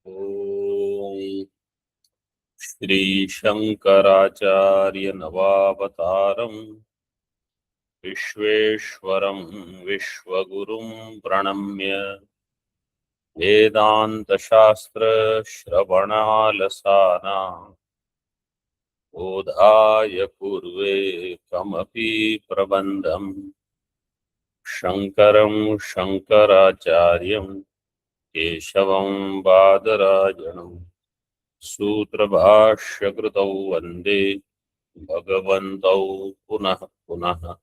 ओम श्री शंकराचार्य नवावतारम विश्वेश्वरं विश्वगुरुं प्रणम्य वेदांत शास्त्र श्रवणालसाना बोधाय पूर्वे कमपि प्रबंधं शंकरं शंकराचार्यं केशवं बादरायणं सूत्रभाष्यकृतौ वन्दे भगवन्तौ पुनः पुनः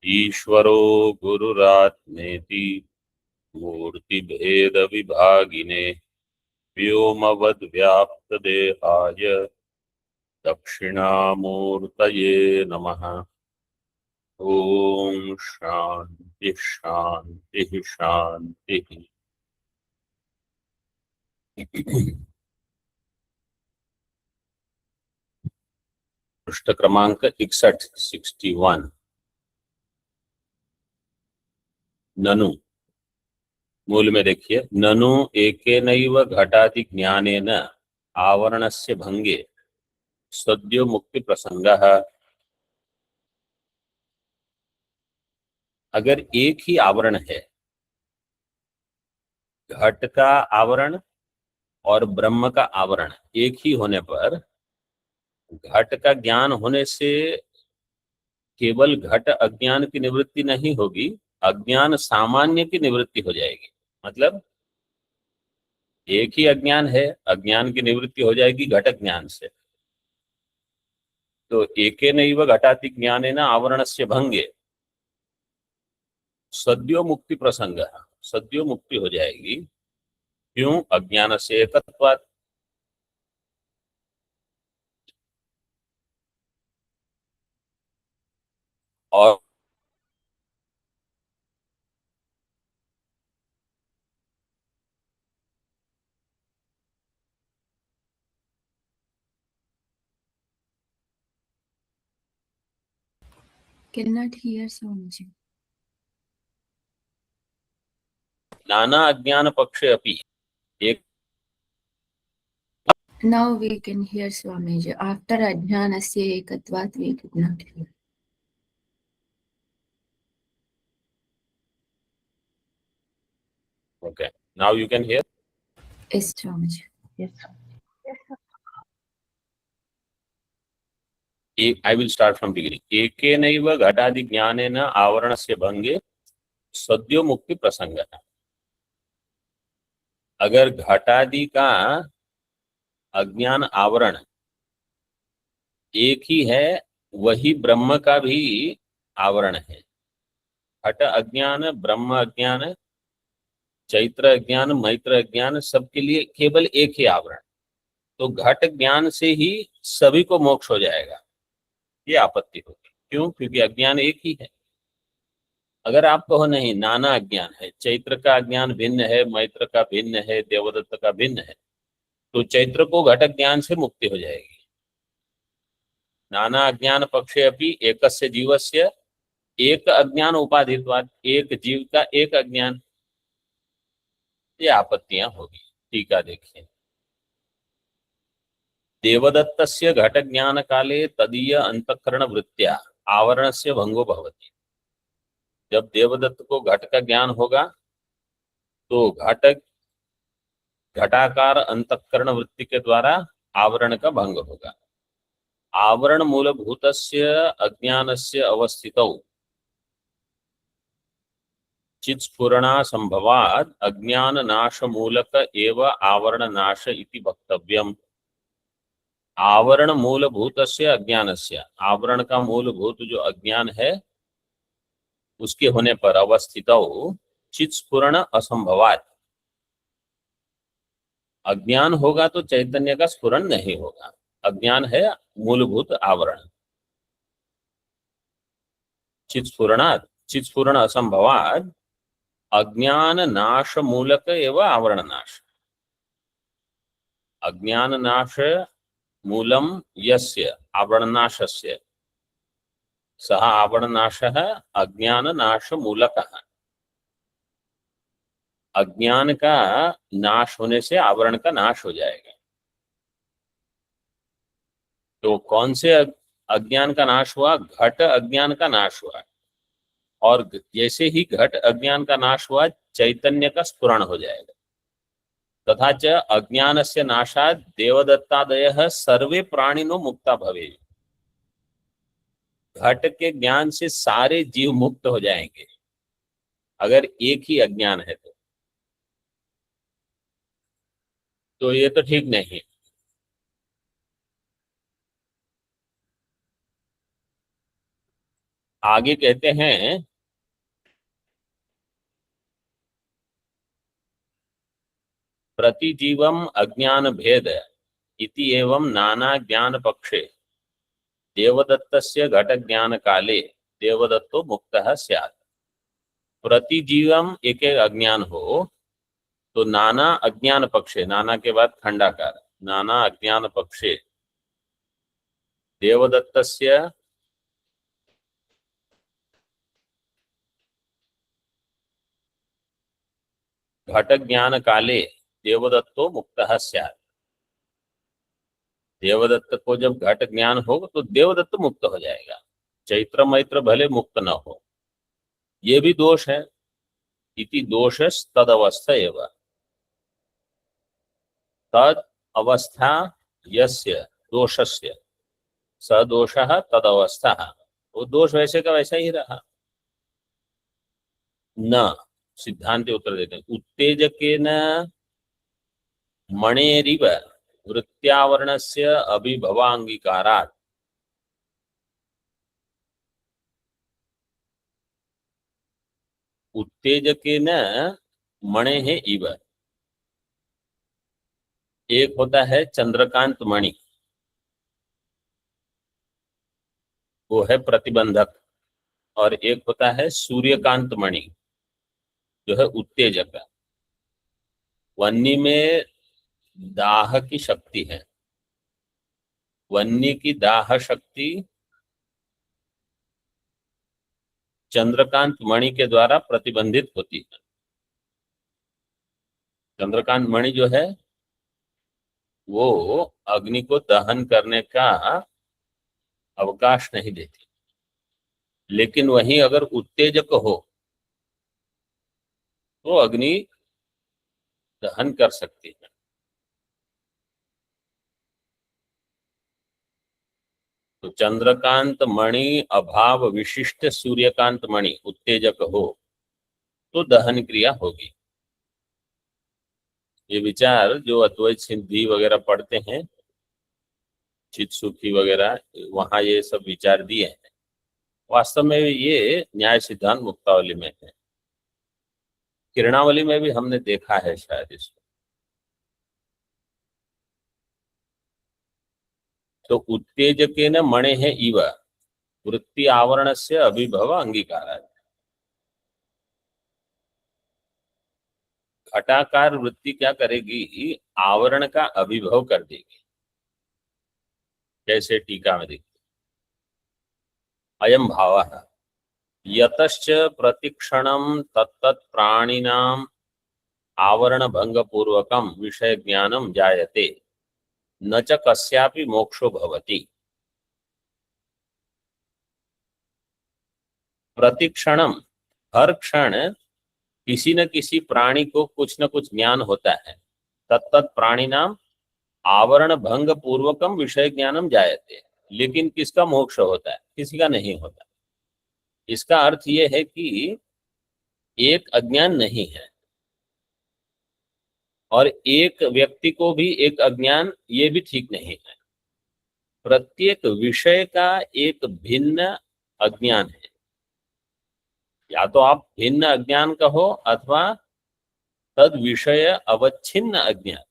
ईश्वरो गुरुरात्मेति मूर्तिभेदविभागिने व्योमवद्व्याप्तदेहाय दक्षिणामूर्तये नमः। ओम शांति शांति शांति। पृष्ठ क्रमांक 61 ननु मूल में देखिए, ननु एकेनैव घटाति ज्ञानेन आवरणस्य भंगे सद्यो मुक्ति प्रसंगः। अगर एक ही आवरण है, घट का आवरण और ब्रह्म का आवरण एक ही होने पर घट का ज्ञान होने से केवल घट अज्ञान की निवृत्ति नहीं होगी, अज्ञान सामान्य की निवृत्ति हो जाएगी। मतलब एक ही अज्ञान है, अज्ञान की निवृत्ति हो जाएगी घट ज्ञान से। तो एकेनैव घटाति ज्ञानेन आवरणस्य भंगे सद्यो मुक्ति प्रसंग, सद्यो मुक्ति हो जाएगी। क्यों? अज्ञान से एकत्वात्। और Cannot hear Swamiji. नाना अज्ञान पक्षे अपि एक। Now we can hear Swamiji. After Ajnanasya Ekatvat we could not hear. Okay, now you can hear. Yes, Swamiji. Yes. I will start from beginning. एकेनैव घटादि ज्ञानेन आवरणस्य भंगे सद्यो मुक्ति प्रसंगः। अगर घटादि का अज्ञान आवरण एक ही है, वही ब्रह्म का भी आवरण है। घट अज्ञान, ब्रह्म अज्ञान, चैत्र अज्ञान, मैत्र अज्ञान, सबके लिए केवल एक ही आवरण। तो घट ज्ञान से ही सभी को मोक्ष हो जाएगा, ये आपत्ति होगी। क्यों? क्योंकि अज्ञान एक ही है। अगर आप कहो नहीं, नाना अज्ञान है, चैत्र का अज्ञान भिन्न है, मैत्र का भिन्न है, देवदत्त का भिन्न है, तो चैत्र को घट ज्ञान से मुक्ति हो जाएगी। नाना अज्ञान पक्षे अपि एकस्य जीवस्य एक अज्ञान उपाधित्वात्, एक जीव का एक अज्ञान, ये आपत्तियां होगी। टीका देखिए। देवदत्तस्य घट ज्ञान काले तदीय अंतःकरण वृत्त्या आवरणस्य भंगो भवति। जब देवदत्त को घट का ज्ञान होगा तो घटाकार अंतःकरण वृत्ति के द्वारा आवरण का भंग होगा। आवरण मूलभूतस्य अज्ञानस्य अवस्थितौ चित्स्फुरणा संभवात् अज्ञान नाश मूलक एव आवरण नाश इति वक्तव्यम्। आवरण मूलभूतस्य अज्ञानस्य, आवरण का मूलभूत जो अज्ञान है उसके होने पर अवस्थितौ चित्स्फुरण असंभवात्, अज्ञान होगा तो चैतन्य का स्फुरण नहीं होगा। अज्ञान है मूलभूत आवरण। चित्स्फुरणात्, चित्स्फुरण असंभवात् अज्ञान नाश मूलक एवं आवरण नाश। अज्ञान नाश मूलम यस्य आवरण नाशस्य, सः आवरण नाशः अज्ञान नाश मूलकः। अज्ञान का नाश होने से आवरण का नाश हो जाएगा। तो कौन से अज्ञान का नाश हुआ? घट अज्ञान का नाश हुआ। और जैसे ही घट अज्ञान का नाश हुआ, चैतन्य का स्फुरण हो जाएगा। तथा च अज्ञानस्य नाशात् देवदत्तादयः सर्वे प्राणिनो मुक्ता भवेयुः। घट के ज्ञान से सारे जीव मुक्त हो जाएंगे अगर एक ही अज्ञान है तो ये तो ठीक नहीं। आगे कहते हैं प्रतिजीवम अज्ञान भेद इति एवं नाना ज्ञान पक्षे देवदत्तस्य घट ज्ञान काले देवदत्तो मुक्तः स्यात्। प्रतिजीवम एक एक अज्ञान हो तो नाना अज्ञान पक्षे, नाना के बाद खंडाकार, नाना अज्ञान पक्षे देवदत्तस्य घट ज्ञान काले देवदत्तो मुक्तः स्यात्। देवदत्त को जब घट ज्ञान होगा तो देवदत्त मुक्त हो जाएगा, चैत्र मैत्र भले मुक्त न हो। ये भी दोष है। इति दोषस् तद अवस्था एवं, तद अवस्था यस्य दोषस्य स दोषः तद अवस्था, वो दोष वैसे का वैसा ही रहा। न सिद्धांत उत्तर देते हैं उत्तेजकेन मणेरिव वृत्त्यावरणस्य अभिभवांगीकारात् उत्तेजकेन मणेः इव। एक होता है चंद्रकांत मणि, वो है प्रतिबंधक, और एक होता है सूर्यकांत मणि जो है उत्तेजक। वन्नी में दाह की शक्ति है, वन्नी की दाह शक्ति चंद्रकांत मणि के द्वारा प्रतिबंधित होती है। चंद्रकांत मणि जो है वो अग्नि को दहन करने का अवकाश नहीं देती, लेकिन वहीं अगर उत्तेजक हो तो अग्नि दहन कर सकती है। तो चंद्रकांत मणि अभाव विशिष्ट सूर्यकांत मणि उत्तेजक हो तो दहन क्रिया होगी। ये विचार जो अद्वैत सिद्धि वगैरह पढ़ते हैं, चित सुखी वगैरह, वहां ये सब विचार दिए हैं। वास्तव में ये न्याय सिद्धांत मुक्तावली में है, किरणावली में भी हमने देखा है शायद इसको। तो उत्तेजकेन मणेः इव वृत्ति आवरणस्य अभिभव अंगीकारात्। घटाकार वृत्ति क्या करेगी? आवरण का अभिभव कर देगी। जैसे टीका में देखिए, अयम भावः यतश्च प्रतिक्षणं तत्तत् प्राणिनां आवरण भंग पूर्वकं विषय ज्ञानं जायते न च कस्यापि मोक्षो भवति। प्रतिक्षणम, हर क्षण किसी न किसी प्राणी को कुछ न कुछ ज्ञान होता है। तत्तत् प्राणिनाम आवरण भंग पूर्वकम विषय ज्ञानम जायते, लेकिन किसका मोक्ष होता है? किसी का नहीं होता। इसका अर्थ यह है कि एक अज्ञान नहीं है और एक व्यक्ति को भी एक अज्ञान, ये भी ठीक नहीं है। प्रत्येक विषय का एक भिन्न अज्ञान है। या तो आप भिन्न अज्ञान कहो अथवा तद विषय अवच्छिन्न अज्ञान।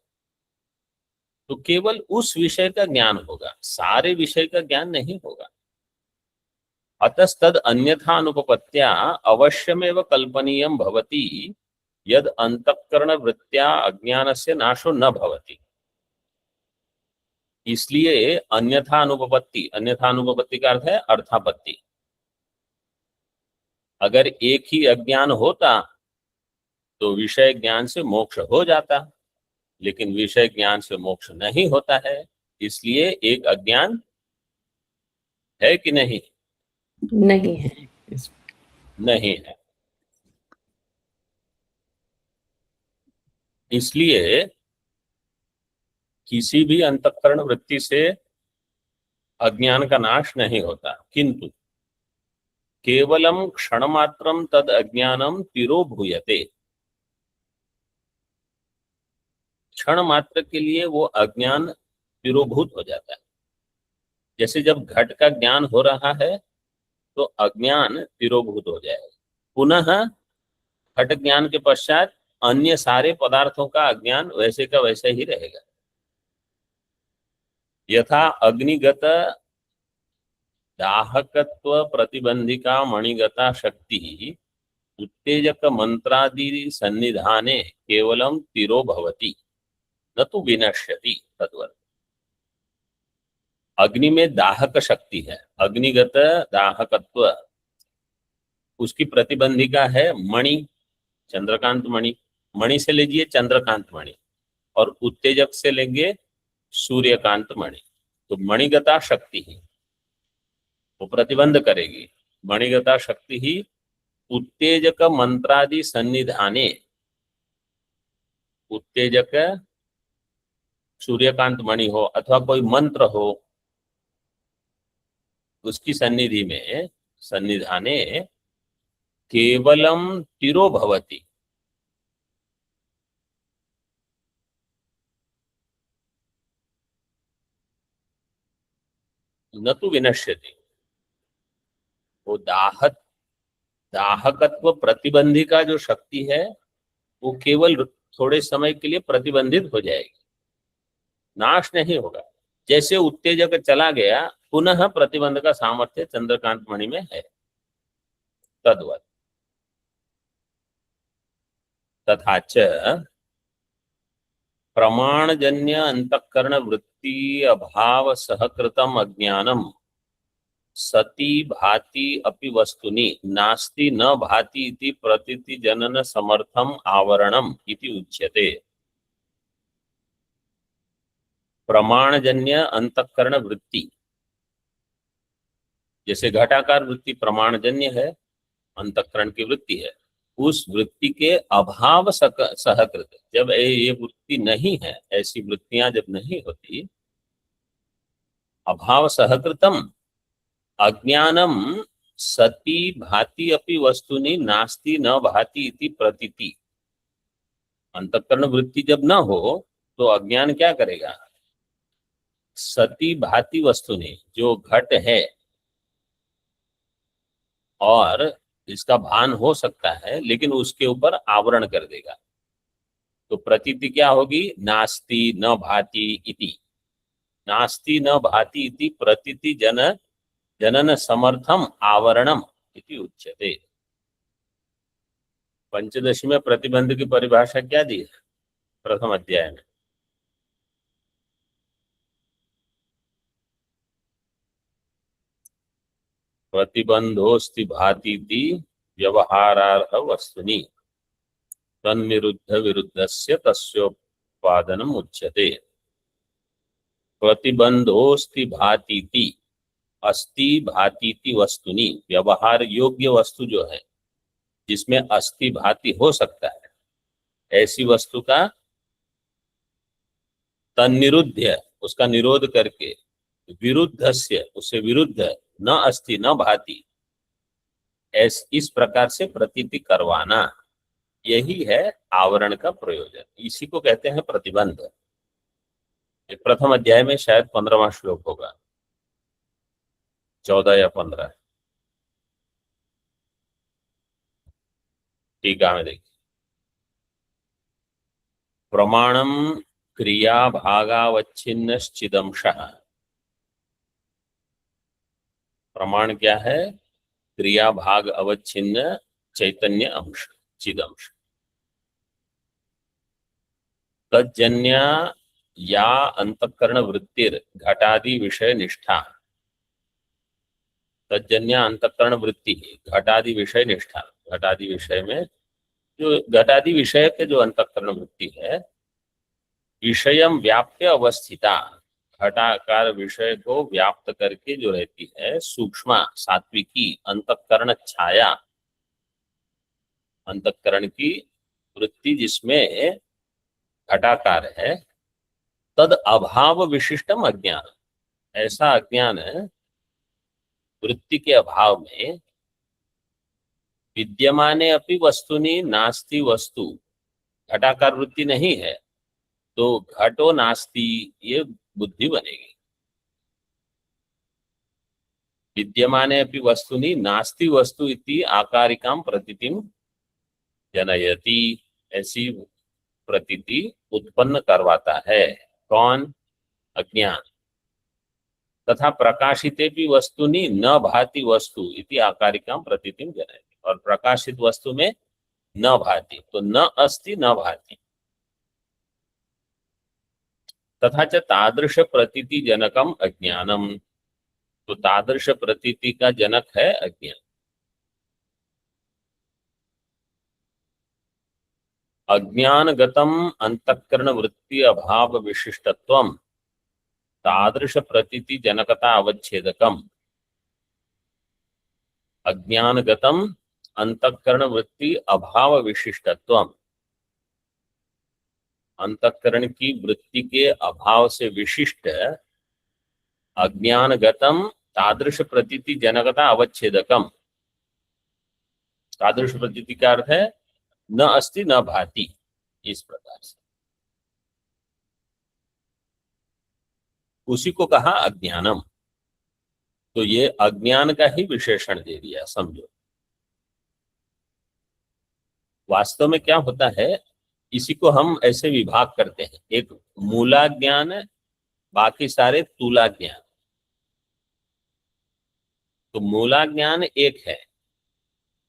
तो केवल उस विषय का ज्ञान होगा, सारे विषय का ज्ञान नहीं होगा। अतस्तद अन्यथा अनुपपत्त्या अवश्यमेव कल्पनीयं भवति यद अंतःकरण वृत्त्या अज्ञानस्य नाशो न भवति। इसलिए अन्यथा अनुपपत्ति, अन्यथा अनुपपत्ति का अर्थ है अर्थापत्ति। अगर एक ही अज्ञान होता तो विषय ज्ञान से मोक्ष हो जाता, लेकिन विषय ज्ञान से मोक्ष नहीं होता है, इसलिए एक अज्ञान है कि नहीं? नहीं है। नहीं है। इसलिए किसी भी अंतःकरण वृत्ति से अज्ञान का नाश नहीं होता, किंतु केवलम क्षणमात्रम तद अज्ञानम तिरोभूयते। क्षण मात्र के लिए वो अज्ञान तिरोभूत हो जाता है। जैसे जब घट का ज्ञान हो रहा है तो अज्ञान तिरोभूत हो जाएगा, पुनः घट ज्ञान के पश्चात अन्य सारे पदार्थों का अज्ञान वैसे का वैसे ही रहेगा। यथा अग्निगत दाहकत्व प्रतिबंधिका मणिगता शक्ति उत्तेजक मंत्रादि सन्निधाने केवलम तिरो भवति न तो विनश्यति। तद्वत् अग्नि में दाहक शक्ति है, अग्निगत दाहकत्व, उसकी प्रतिबंधिका है मणि, चंद्रकांत मणि। मणि से लीजिए चंद्रकांत मणि, और उत्तेजक से लेंगे सूर्यकांत मणि। तो मणिगता शक्ति ही वो प्रतिबंध करेगी। मणिगता शक्ति ही उत्तेजक मंत्रादि सन्निधाने, उत्तेजक सूर्यकांत मणि हो अथवा कोई मंत्र हो, उसकी सन्निधि में सन्निधाने केवलम तिरो भवति, न तो विनश्यति। वो दाहकत्व प्रतिबंधी का जो शक्ति है वो केवल थोड़े समय के लिए प्रतिबंधित हो जाएगी, नाश नहीं होगा। जैसे उत्तेजक चला गया पुनः प्रतिबंध का सामर्थ्य चंद्रकांत मणि में है, तद्वत् तथा च प्रमाणजन्य अंतःकरण वृत्ति अभाव सहकृतम अज्ञानम सती भाति अपि वस्तुनि नास्ति न भाति इति प्रतीति जनन समर्थम आवरणम इति उच्यते। प्रमाणजन्य अंतःकरण वृत्ति, जैसे घटाकार वृत्ति प्रमाणजन्य है, अंतःकरण की वृत्ति है, उस वृत्ति के अभाव सहकृत, जब ये वृत्ति नहीं है, ऐसी वृत्तियां जब नहीं होती, अभाव सहकृतम अज्ञानम सती भाति अपि वस्तुनि नास्ति न भाति इति प्रतीति। अंतःकरण वृत्ति जब न हो तो अज्ञान क्या करेगा? सती भाति वस्तुनि, जो घट है और इसका भान हो सकता है लेकिन उसके ऊपर आवरण कर देगा, तो प्रतीति क्या होगी? नास्ति न भाति इति, नास्ति न भाति इति प्रतीति जनन समर्थम आवरणम इति उच्यते। पंचदशी में प्रतिबंध की परिभाषा क्या दी है? प्रथम अध्याय में प्रतिबंधोस्ति भातीति व्यवहारार्ह वस्तुनि तन्निरुद्ध विरुद्धस्य तस्योपादनम उच्यते। प्रतिबंधोस्ति भातीति, अस्ति भातीति वस्तुनि, व्यवहार योग्य वस्तु जो है जिसमें अस्ति भाति हो सकता है, ऐसी वस्तु का तन्निरुद्ध, उसका निरोध करके, विरुद्धस्य, उससे विरुद्ध, न अस्ति न भाति, इस प्रकार से प्रतीति करवाना, यही है आवरण का प्रयोजन। इसी को कहते हैं प्रतिबंध। प्रथम अध्याय में शायद 15वां श्लोक होगा, 14 या 15। टीका में देखिए, प्रमाणम क्रिया भागावच्छिन्नश्चिदंशः। प्रमाण क्या है? क्रिया भाग अवच्छिन्न चैतन्य अंश, चिदंश। तज्जन्या या अंतःकरण वृत्तिर घटादि विषय निष्ठा, तज्जन्या अंतःकरण वृत्ति घटादि विषय निष्ठा, घटादि विषय में जो घटादि विषय के जो अंतःकरण वृत्ति है, विषयम व्याप्य अवस्थिता, घटाकार विषय को व्याप्त करके जो रहती है, सूक्ष्म सात्विकी अंतःकरण छाया, अंतःकरण की वृत्ति जिसमें घटाकार है, तद अभाव विशिष्टम अज्ञान, ऐसा अज्ञान वृत्ति के अभाव में विद्यमाने अपि वस्तुनि नास्ति वस्तु, घटाकार वृत्ति नहीं है तो घटो नास्ति, ये बुद्धि बनेगी। विद्यमाने अपि वस्तुनि नास्ति वस्तु इति आकारिकां प्रतीतिम जनयति, ऐसी प्रतीति उत्पन्न करवाता है। कौन? अज्ञान। तथा प्रकाशिते भी वस्तुनि न भाति वस्तु इति आकारिकां प्रतीतिम जनयति, और प्रकाशित वस्तु में न भाति, तो न अस्ति न भाति। तथा च तादृश प्रतीति जनकम अज्ञानम, तो तादृश प्रतीति का जनक है अज्ञान। अज्ञानगतम अंतःकरण वृत्ति अभाव विशिष्टत्वम तादृश प्रतीति जनकता अवच्छेदकम, अज्ञानगतम अंतःकरण वृत्ति अभाव विशिष्टत्वम, अंतःकरण की वृत्ति के अभाव से विशिष्ट अज्ञानगतम तादृश प्रतीति जनकता अवच्छेदकम, तादृश प्रतीति का अर्थ है न अस्ति न भाति, इस प्रकार से उसी को कहा अज्ञानम। तो ये अज्ञान का ही विशेषण दे दिया, समझो। वास्तव में क्या होता है, इसी को हम ऐसे विभाग करते हैं, एक मूला ज्ञान, बाकी सारे तूला ज्ञान। तो मूला ज्ञान एक है,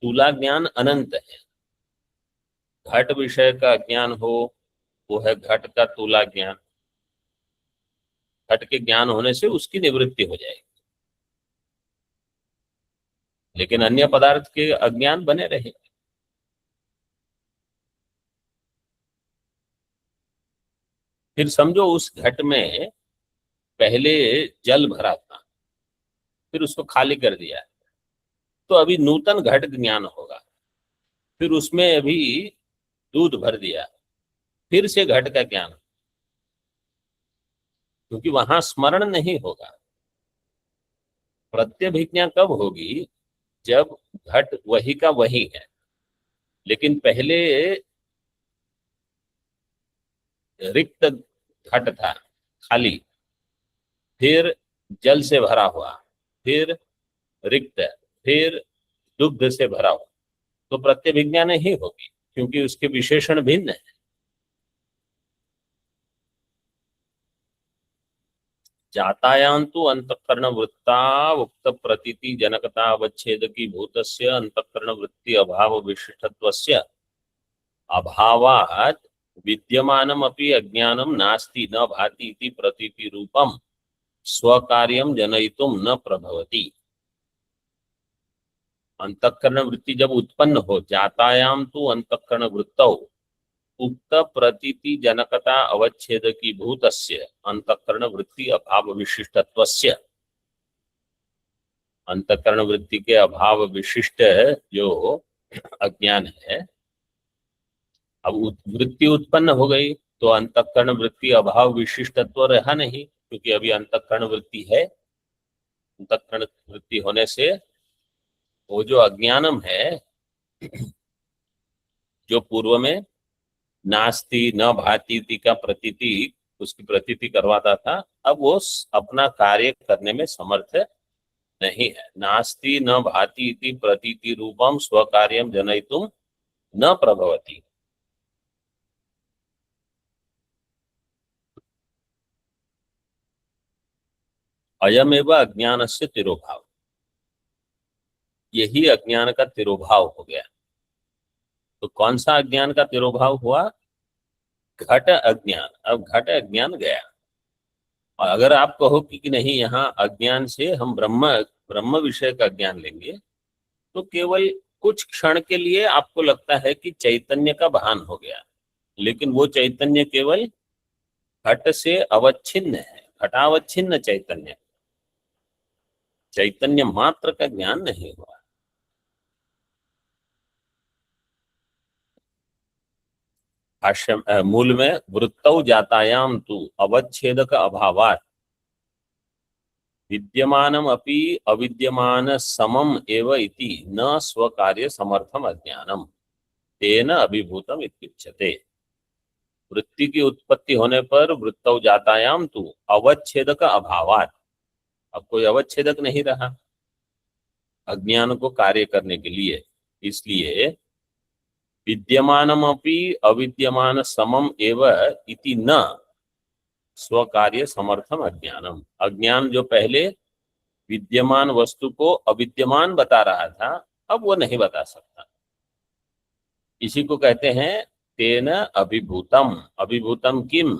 तूला ज्ञान अनंत है। घट विषय का ज्ञान हो वो है घट का तूला ज्ञान, घट के ज्ञान होने से उसकी निवृत्ति हो जाएगी, लेकिन अन्य पदार्थ के अज्ञान बने रहे। फिर समझो उस घट में पहले जल भरा था, फिर उसको खाली कर दिया, तो अभी नूतन घट ज्ञान होगा। फिर उसमें अभी दूध भर दिया, फिर से घट का ज्ञान, क्योंकि वहां स्मरण नहीं होगा। प्रत्यभिज्ञा कब होगी? जब घट वही का वही है, लेकिन पहले रिक्त घट था खाली, फिर जल से भरा हुआ, फिर रिक्त, फिर दुग्ध से भरा हुआ, तो प्रत्यभिज्ञा नहीं होगी, क्योंकि उसके विशेषण भिन्न है। जातायान्तु अंतःकरण वृत्ता उक्त प्रतीति जनकता अवच्छेदकी भूतस्य अंतःकरण वृत्ति अभाव विशिष्टत्वस्य अभावात् विद्यमानमपि अज्ञानं नास्ति न भाति इति प्रतीति रूपम स्वकार्यं जनयितुं न प्रभवति। अंतःकरण वृत्ति जब उत्पन्न हो, जातायाम तो अंतःकरण वृत्तौ उक्त प्रतीति जनकता अवच्छेदकी भूतस्य अंतःकरण वृत्ति अभाव विशिष्टत्वस्य, अंतःकरण वृत्ति के अभाव विशिष्ट जो अज्ञान है, अब वृत्ति उत्पन्न हो गई तो अंतःकरण वृत्ति अभाव विशिष्टत्व रहा नहीं, क्योंकि अभी अंतःकरण वृत्ति है। अंतःकरण वृत्ति होने से वो जो अज्ञानम है, जो पूर्व में नास्ति न भाति का प्रतीति, उसकी प्रतीति करवाता था, अब वो अपना कार्य करने में समर्थ नहीं है। नास्ति न भाति इति प्रतीति रूपम स्वकार्यम जनयितुं न प्रभवति। अयमेव अज्ञानस्य तिरोभाव, यही अज्ञान का तिरोभाव हो गया। तो कौन सा अज्ञान का तिरोभाव हुआ? घट अज्ञान। अब घट अज्ञान गया, और अगर आप कहो कि नहीं, यहाँ अज्ञान से हम ब्रह्म विषय का ज्ञान लेंगे, तो केवल कुछ क्षण के लिए आपको लगता है कि चैतन्य का भान हो गया, लेकिन वो चैतन्य केवल घट से अवच्छिन्न है, घटावच्छिन्न चैतन्य, चैतन्य मात्र का ज्ञान नहीं हुआ। भाष्य मूल में वृत्तौ जातायाम तु अवच्छेदक अभावात् विद्यमानम अपि अविद्यमान समम एव इति न स्वकार्य समर्थम अज्ञानम तेन अभिभूतम इत्युच्यते। वृत्ति की उत्पत्ति होने पर वृत्तौ जातायाम तु अवच्छेदक अभावात्, अब कोई अवच्छेदक नहीं रहा अज्ञान को कार्य करने के लिए, इसलिए विद्यमानमपि अविद्यमान समम एव इति न स्वकार्य समर्थम अज्ञानम, अज्ञान जो पहले विद्यमान वस्तु को अविद्यमान बता रहा था अब वो नहीं बता सकता, इसी को कहते हैं तेन अभिभूतम। अभिभूतम किम?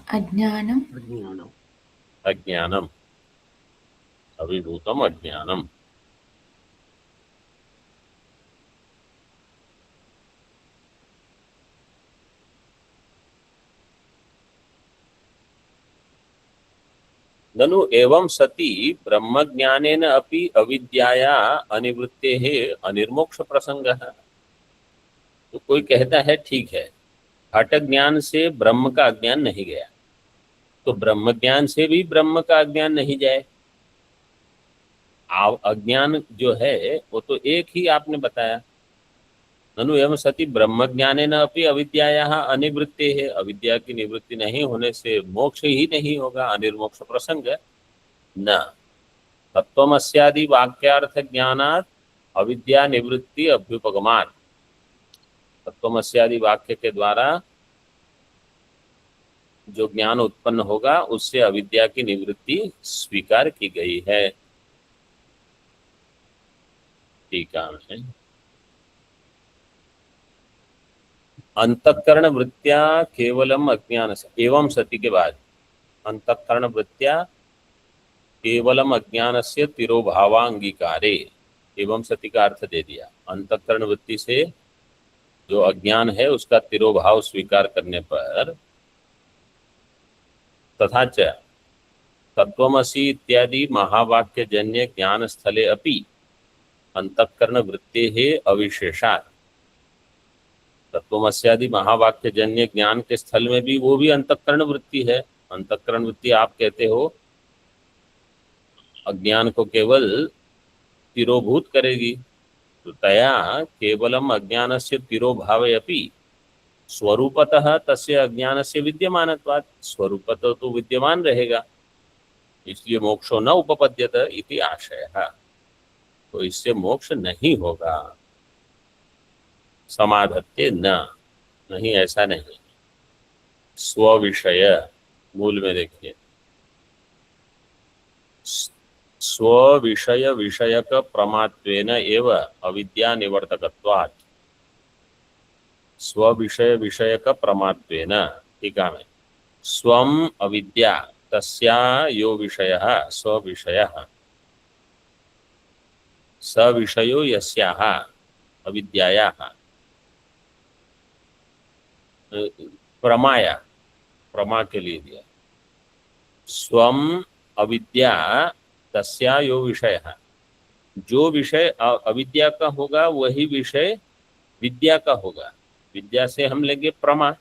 अज्ञानम। अज्ञानम। अज्ञानम, अभिभूतम अज्ञानम। ननु एवं सति ब्रह्मज्ञानेन अपि अविद्याया अनिवृत्तेः अनिर्मोक्ष प्रसंगः। तो कोई कहता है ठीक है, घट ज्ञान से ब्रह्म का अज्ञान नहीं गया, तो ब्रह्म ज्ञान से भी ब्रह्म का अज्ञान नहीं जाए। अज्ञान जो है वो तो एक ही आपने बताया। ननु एवं सति ब्रह्म ज्ञानेन अपि अविद्यायाः अनिवृत्तेः, अविद्या की निवृत्ति नहीं होने से मोक्ष ही नहीं होगा, अनिर्मोक्ष प्रसंग न। तत्वमस्यादि वाक्यार्थ ज्ञानात् अविद्या निवृत्ति अभ्युपगमात्, तत्वमस्यादि वाक्य के द्वारा जो ज्ञान उत्पन्न होगा उससे अविद्या की निवृत्ति स्वीकार की गई है। ठीक है। अंतःकरण वृत्त्या केवलम अज्ञान से, एवं सति के बाद अंतःकरण वृत्त्या केवलम अज्ञान से तिरोभावांगीकारे, एवं सति का अर्थ दे दिया। अंतःकरण वृत्ति से जो अज्ञान है उसका तिरोभाव स्वीकार करने पर तथा च तत्वमसि इत्यादि महावाक्य जन्य ज्ञान स्थले अपि अंतःकरण वृत्तेः अविशेषात्, तत्वमस्यादि महावाक्य जन्य ज्ञान के स्थल में भी वो भी अंतःकरण वृत्ति है। अंतःकरण वृत्ति आप कहते हो अज्ञान को केवल तिरोभूत करेगी, तो तया केवलम अज्ञानस्य तिरोभावे अपि स्वरूपतः तस्य अज्ञानस्य विद्यमानत्वात्, स्वरूपतः तो विद्यमान रहेगा, इसलिए मोक्षो न उपपद्यत इति आशयः। तो इससे मोक्ष नहीं होगा। समाधत्ते न, नहीं ऐसा नहीं। स्व-विषय मूल में देखिए, स्व-विषय विषयक प्रमात्वेन एव अविद्या निवर्तकत्वात्, स्व-विषय विषयक प्रमात्वेन, टीका में स्वम अविद्या तस्या यो विषयः स्व-विषयः स विषयो यस्याः अविद्यायाः प्रमाया, प्रमा के लिए दिया, स्वम अविद्या तस्या यो विषय, जो विषय अविद्या का होगा वही विषय विद्या का होगा। विद्या से हम लेंगे प्रमा,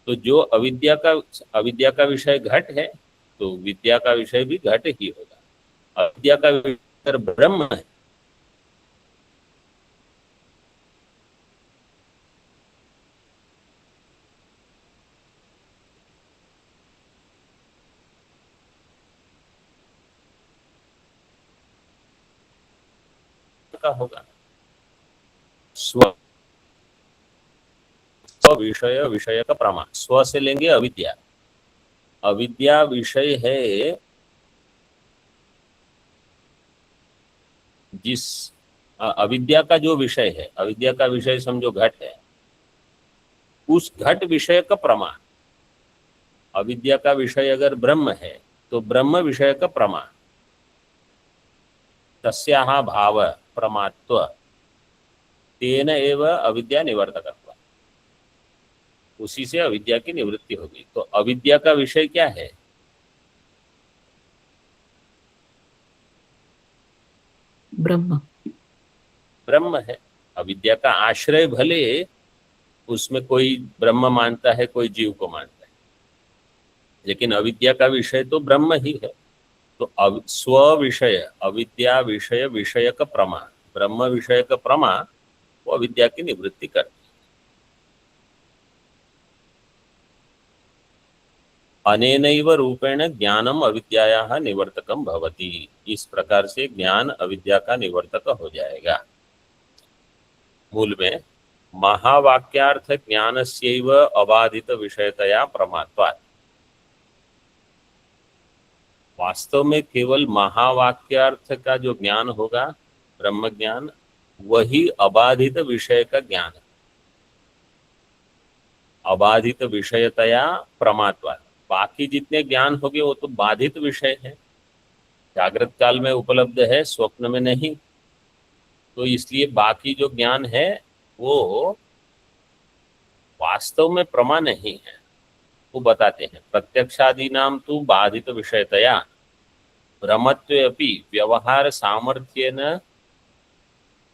तो जो अविद्या का विषय घट है तो विद्या का विषय भी घट ही होगा। अविद्या का विषय ब्रह्म है, का होगा। स्व विषय विषय का प्रमा, स्व से लेंगे अविद्या, अविद्या विषय है जिस अविद्या का जो विषय है, अविद्या का विषय समझो घट है, उस घट विषय का प्रमा। अविद्या का विषय अगर ब्रह्म है तो ब्रह्म विषय का प्रमा, तस्याः भाव प्रमात्व तेन एव अविद्या निवर्तकत्व, उसी से अविद्या की निवृत्ति होगी। तो अविद्या का विषय क्या है? ब्रह्म। ब्रह्म है। अविद्या का आश्रय भले उसमें कोई ब्रह्म मानता है, कोई जीव को मानता है, लेकिन अविद्या का विषय तो ब्रह्म ही है। तो स्व विषय, अविद्या विषय, विषय का प्रमा, ब्रह्म विषय का प्रमा, वो अविद्या की निवृत्ति करती है। अनेनैव रूपेण ज्ञानम अविद्यायाः निवर्तकम भवति, इस प्रकार से ज्ञान अविद्या का निवर्तक हो जाएगा। मूल में महावाक्यार्थ ज्ञानस्यैव अबाधित विषयतया प्रमात्वात्, वास्तव में केवल महावाक्यार्थ का जो ज्ञान होगा, ब्रह्म ज्ञान, वही अबाधित विषय का ज्ञान है। अबाधित विषयतया प्रमात्वात्, बाकी जितने ज्ञान होंगे वो तो बाधित विषय है, जागृत काल में उपलब्ध है, स्वप्न में नहीं। तो इसलिए बाकी जो ज्ञान है वो वास्तव में प्रमा नहीं है। वो बताते हैं प्रत्यक्षादि नाम तो बाधित विषयतया भ्रमत्वे अपि व्यवहार सामर्थ्येन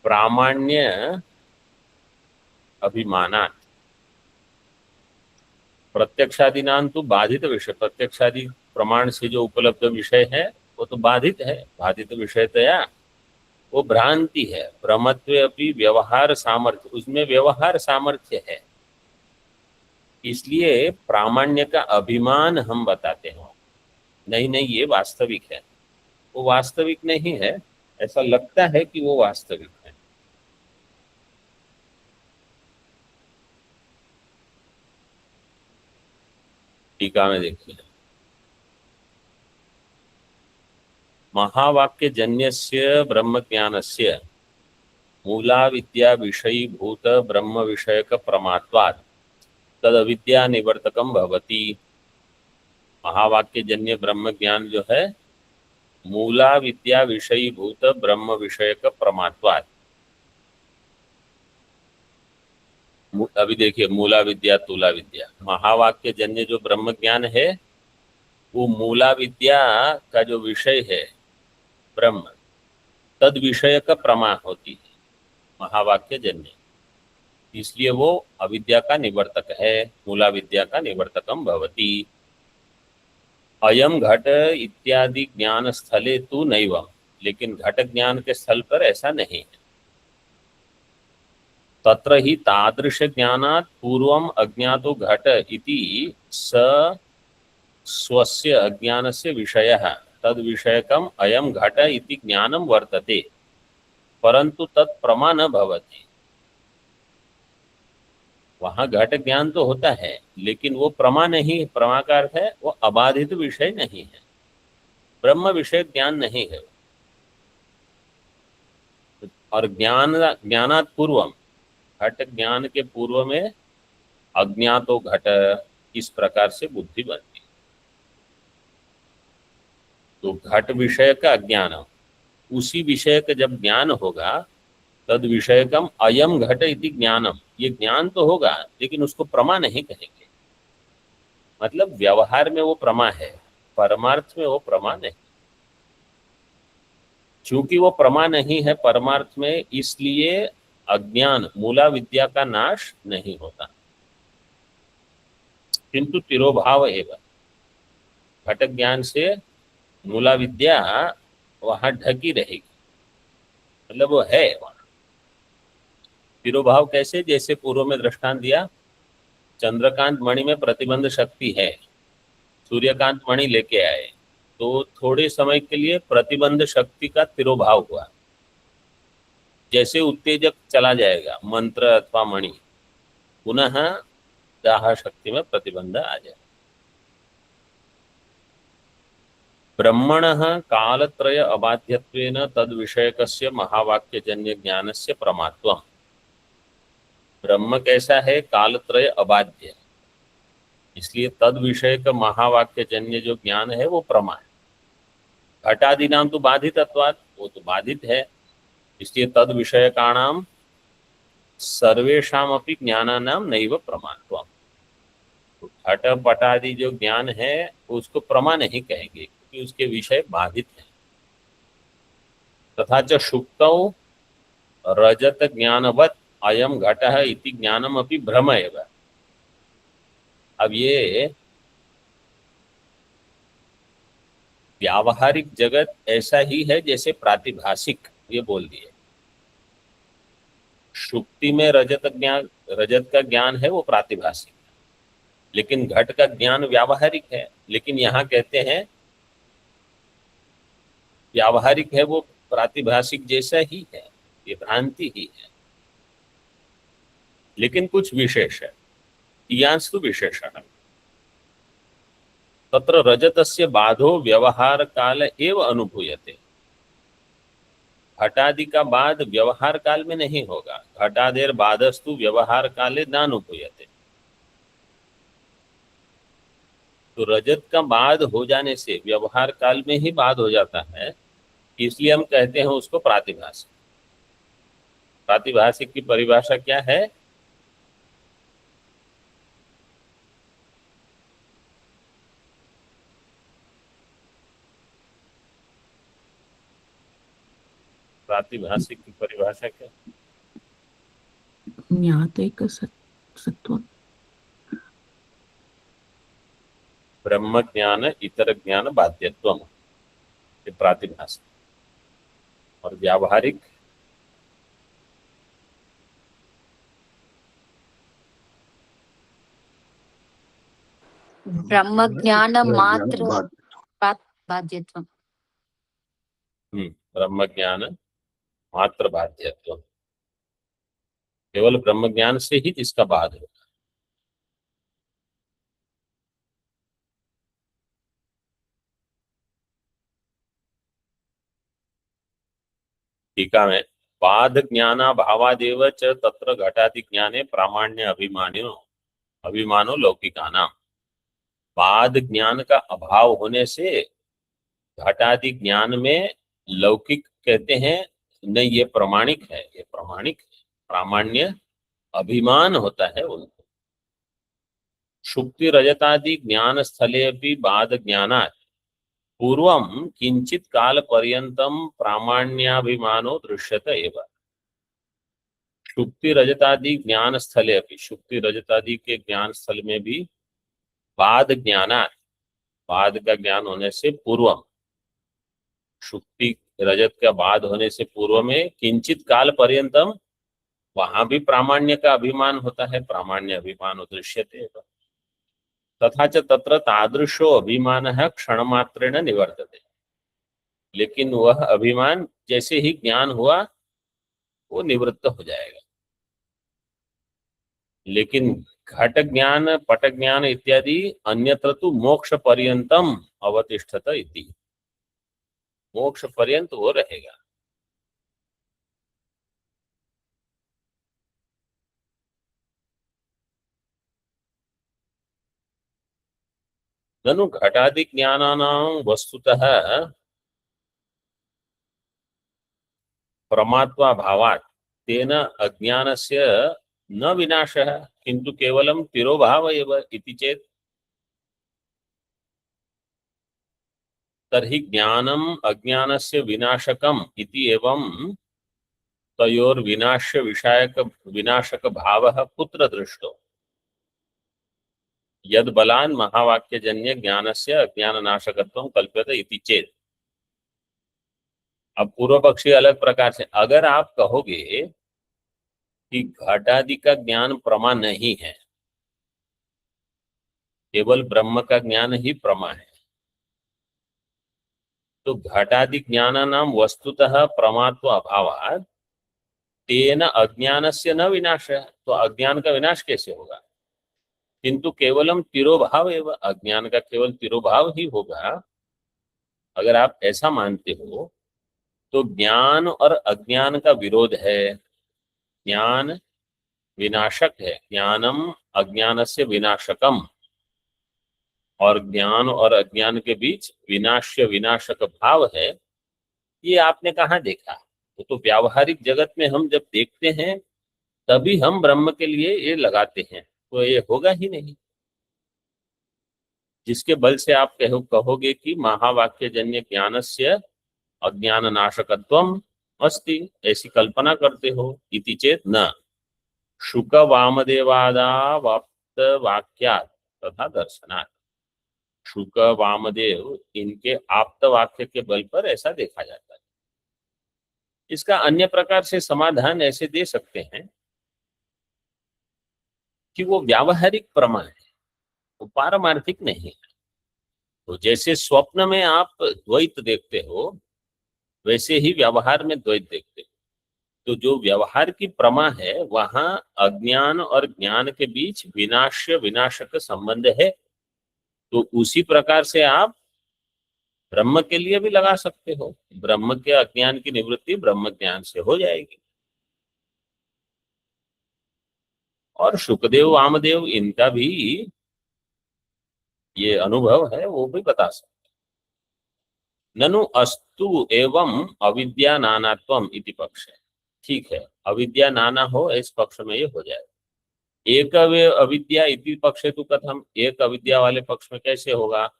प्रामाण्य अभिमानात्, प्रत्यक्षादि नाम तो बाधित विषय, प्रत्यक्षादि प्रमाण से जो उपलब्ध विषय है वो तो बाधित है, बाधित विषयतया वो भ्रांति है। भ्रमत्वे अपि व्यवहार सामर्थ्य, उसमें व्यवहार सामर्थ्य है, इसलिए प्रामाण्य का अभिमान हम बताते हैं। नहीं नहीं, ये वास्तविक है। वो वास्तविक नहीं है, ऐसा लगता है कि वो वास्तविक है। टीका में देखिए, महावाक्य जन्यस्य ब्रह्म ज्ञानस्य मूला विद्या विषयीभूत ब्रह्म विषयक प्रमात्वात् तद अविद्या निवर्तकम भवति। महावाक्य जन्य ब्रह्म ज्ञान जो है, मूला विद्या विषयीभूत ब्रह्म विषयक प्रमात्वात्, अभी देखिए मूला विद्या तुला विद्या, महावाक्य जन्य जो ब्रह्म ज्ञान है वो मूला विद्या का जो विषय है ब्रह्म, तद विषय का प्रमा होती है महावाक्य जन्य, इसलिए वो अविद्या का निवर्तक है, मूला विद्या का निवर्तकम भवति। अयम घट इत्यादि ज्ञान स्थले तु नैवम, लेकिन घट ज्ञान के स्थल पर ऐसा नहीं है। तत्र ही तादृश ज्ञानात् पूर्वम अज्ञातो घट इति स स्वस्य अज्ञानस्य विषयः तद विषयकम अयम घट इति ज्ञानम वर्तते, परंतु तत्प्रमा न भवति। वहां घट ज्ञान तो होता है, लेकिन वो प्रमा नहीं, प्रमा का अर्थ है वो अबाधित विषय नहीं है, ब्रह्म विषय ज्ञान नहीं है। और ज्ञानात् पूर्वम, घट ज्ञान के पूर्व में अज्ञातो घट, इस प्रकार से बुद्धि बनती है। तो घट विषय का अज्ञान, उसी विषय का जब ज्ञान होगा, तद विषयकम अयम घट इति ज्ञानम, ये ज्ञान तो होगा लेकिन उसको प्रमा नहीं कहेंगे। मतलब व्यवहार में वो प्रमा है, परमार्थ में वो प्रमा नहीं। चूंकि वो प्रमा नहीं है परमार्थ में, इसलिए अज्ञान मूला विद्या का नाश नहीं होता, किंतु तिरोभाव एवं, घट ज्ञान से मूला विद्या वहां ढकी रहेगी, मतलब वो है वहां। तिरोभाव कैसे? जैसे पूर्व में दृष्टांत दिया, चंद्रकांत मणि में प्रतिबंध शक्ति है, सूर्यकांत मणि लेके आए तो थोड़े समय के लिए प्रतिबंध शक्ति का तिरोभाव हुआ। जैसे उत्तेजक चला जाएगा मंत्र अथवा मणि, पुनः दाह शक्ति में प्रतिबंध आ जाए। ब्रह्मणः कालत्रय अबाध्यत्वेन तद विषयकस्य महावाक्यजन्य ज्ञानस्य प्रमात्वम्। ब्रह्म कैसा है? कालत्रय अबाध्य, इसलिए तद विषय का महावाक्य जन्य जो ज्ञान है वो प्रमा है। घटादि नाम तो बाधितत्वात्, वो तो बाधित है, इसलिए तद विषय का नाम सर्वेषामपि ज्ञानानाम नैव प्रमात्वम्। घट पटादि जो ज्ञान है उसको प्रमा नहीं कहेंगे क्योंकि उसके विषय बाधित है। तथा च शुक्तौ रजत ज्ञानवत् अयम घटः इति ज्ञानम अपि भ्रम एव। अब ये व्यावहारिक जगत ऐसा ही है जैसे प्रातिभाषिक, ये बोल दिए। शुक्ति में रजत का ज्ञान है वो प्रातिभाषिक, लेकिन घट का ज्ञान व्यावहारिक है। लेकिन यहाँ कहते हैं व्यावहारिक है वो प्रातिभाषिक जैसा ही है, ये भ्रांति ही है, लेकिन कुछ विशेष है। इयांस्तु विशेषण तत्र रजतस्य बाधो व्यवहार काल एव अनुभूयते। घटादि का बाद व्यवहार काल में नहीं होगा। घटादेर बाधस्तु व्यवहार काले नानुभूयते। तो रजत का बाद हो जाने से व्यवहार काल में ही बाद हो जाता है, इसलिए हम कहते हैं उसको प्रातिभाषिक। प्रातिभाषिक की परिभाषा क्या है? प्रातिभाषिक की परिभाषा क्या? ज्ञातैक सत्वम्। ब्रह्म ज्ञान इतर ज्ञान बाध्यत्वम, ये प्रातिभाषिक। और व्यावहारिक ब्रह्म ज्ञान मात्र बाध्यत्वम्। ब्रह्म ज्ञान मात्र बाध्यत्व, केवल ब्रह्म ज्ञान से ही इसका बाद है। टीका में बाध ज्ञानाभावादेव च तत्र घटादि ज्ञाने प्रामाण्य अभिमानो लौकिकानाम। बाध ज्ञान का अभाव होने से घटादि ज्ञान में लौकिक कहते हैं नहीं, ये प्रमाणिक है, ये प्रमाणिक है, प्रामाण्य अभिमान होता है उनको। शुक्ति रजतादि ज्ञान स्थले भी बाध ज्ञानात् पूर्वम किंचित काल पर्यंतम प्रामाण्याभिमानो दृश्यते एव। शुक्ति रजतादि ज्ञान स्थले भी, शुक्ति रजतादि के ज्ञान स्थल में भी बाद ज्ञानात्, बाद का ज्ञान होने से पूर्वम, शुक्ति रजत का बाद होने से पूर्व में किंचित काल पर्यंतम, वहां भी प्रामाण्य का अभिमान होता है, प्रामाण्य अभिमान दृश्यते। तथा च तत्र तादृशो अभिमान क्षणमात्रेण निवर्तते। लेकिन वह अभिमान जैसे ही ज्ञान हुआ वो निवृत्त हो जाएगा। लेकिन घट ज्ञान पट ज्ञान इत्यादि अन्यत्र तो मोक्ष पर्यंतम अवतिष्ठत इति, मोक्ष पर्यंत वो रहेगा। ननु घटादि ज्ञानानां वस्तुतः प्रमात्वा भावात् तेन अज्ञानस्य न विनाशः किंतु केवलं तिरोभाव एव इति चेत् तर्हि ज्ञानम अज्ञानस्य विनाशकम इति एवं तयोर्विनाश्य विनाशक भावः कुत्र दृष्टो यद बलान् महावाक्यजन्य ज्ञानस्य अज्ञाननाशकत्वं कल्प्यते इति चेत्। अब पूर्व पक्षी अलग प्रकार से, अगर आप कहोगे कि घटादि का ज्ञान प्रमा नहीं है, केवल ब्रह्म का ज्ञान ही प्रमा है, तो घटादि ज्ञानानां वस्तुतः प्रमात्व अभावात् तेन अज्ञानस्य न विनाशः, तो अज्ञान का विनाश कैसे होगा? किंतु केवलम तिरोभाव एवं, अज्ञान का केवल तिरोभाव ही होगा। अगर आप ऐसा मानते हो तो ज्ञान और अज्ञान का विरोध है। ज्ञान विनाशक है, ज्ञानम अज्ञानस्य विनाशकम, और ज्ञान और अज्ञान के बीच विनाश्य विनाशक भाव है, ये आपने कहाँ देखा? तो व्यावहारिक जगत में हम जब देखते हैं तभी हम ब्रह्म के लिए ये लगाते हैं, तो ये होगा ही नहीं। जिसके बल से आप कहोगे कि महावाक्य जन्य ज्ञानस्य अज्ञान नाशकत्वम अस्ति, ऐसी कल्पना करते हो, इति चेत न शुक वामदेवादा वाप्त वाक्यात् तथा दर्शनात्। शुक वामदेव इनके आप्त वाक्य के बल पर ऐसा देखा जाता है। इसका अन्य प्रकार से समाधान ऐसे दे सकते हैं कि वो व्यावहारिक प्रमा है, वो पारमार्थिक नहीं है। तो जैसे स्वप्न में आप द्वैत देखते हो, वैसे ही व्यवहार में द्वैत देखते हो। तो जो व्यवहार की प्रमा है वहां अज्ञान और ज्ञान के बीच विनाश्य विनाशक संबंध है। तो उसी प्रकार से आप ब्रह्म के लिए भी लगा सकते हो। ब्रह्म के अज्ञान की निवृत्ति ब्रह्म ज्ञान से हो जाएगी। और शुकदेव वामदेव इनका भी ये अनुभव है, वो भी बता सकते। ननु अस्तु एवं अविद्या नानात्वम इति पक्ष है। ठीक है, अविद्या नाना हो इस पक्ष में ये हो जाए। एक अविद्या इति पक्ष तो कथम, एक अविद्या वाले पक्ष में कैसे होगा?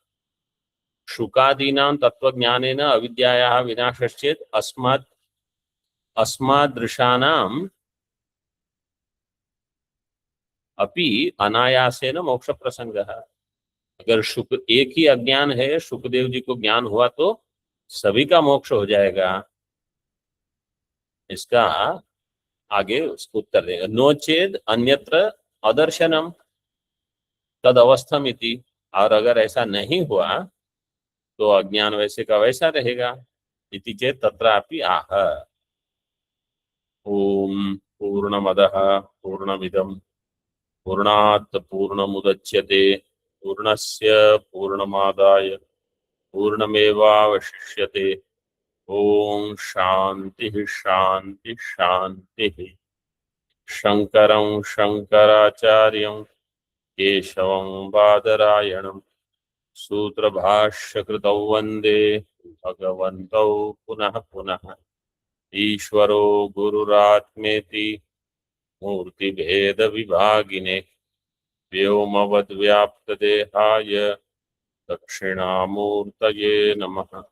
शुकादीनां तत्वज्ञानेन अविद्यायाः विनाशश्चेत् अस्मादृशानाम् अपि अनायासेन मोक्ष प्रसंगः। अगर शुक एक ही अज्ञान है, शुकदेव जी को ज्ञान हुआ तो सभी का मोक्ष हो जाएगा। इसका आगे उसको उत्तर देगा, नोचेद अन्यत्र अदर्शनम तद अवस्थम इति। और अगर ऐसा नहीं हुआ तो अज्ञान वैसे का वैसा रहेगा। इति चेत तत्रापि आह। ओम पूर्णमदः पूर्णमिदं पूर्णात् पूर्णमुदच्यते पूर्णस्य पूर्णमादाय पूर्णमेवावशिष्यते। ओम शांति शांति शांति। शंकरं शंकराचार्यं केशवं बादरायणं सूत्रभाष्यकृतौ वन्दे भगवन्तौ पुनः पुनः। ईश्वरो गुरुरात्मेति मूर्तिभेदविभागिने व्योमवद्व्याप्तदेहाय दक्षिणामूर्तये नमः।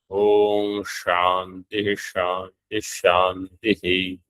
ओम शांति शांति शांति।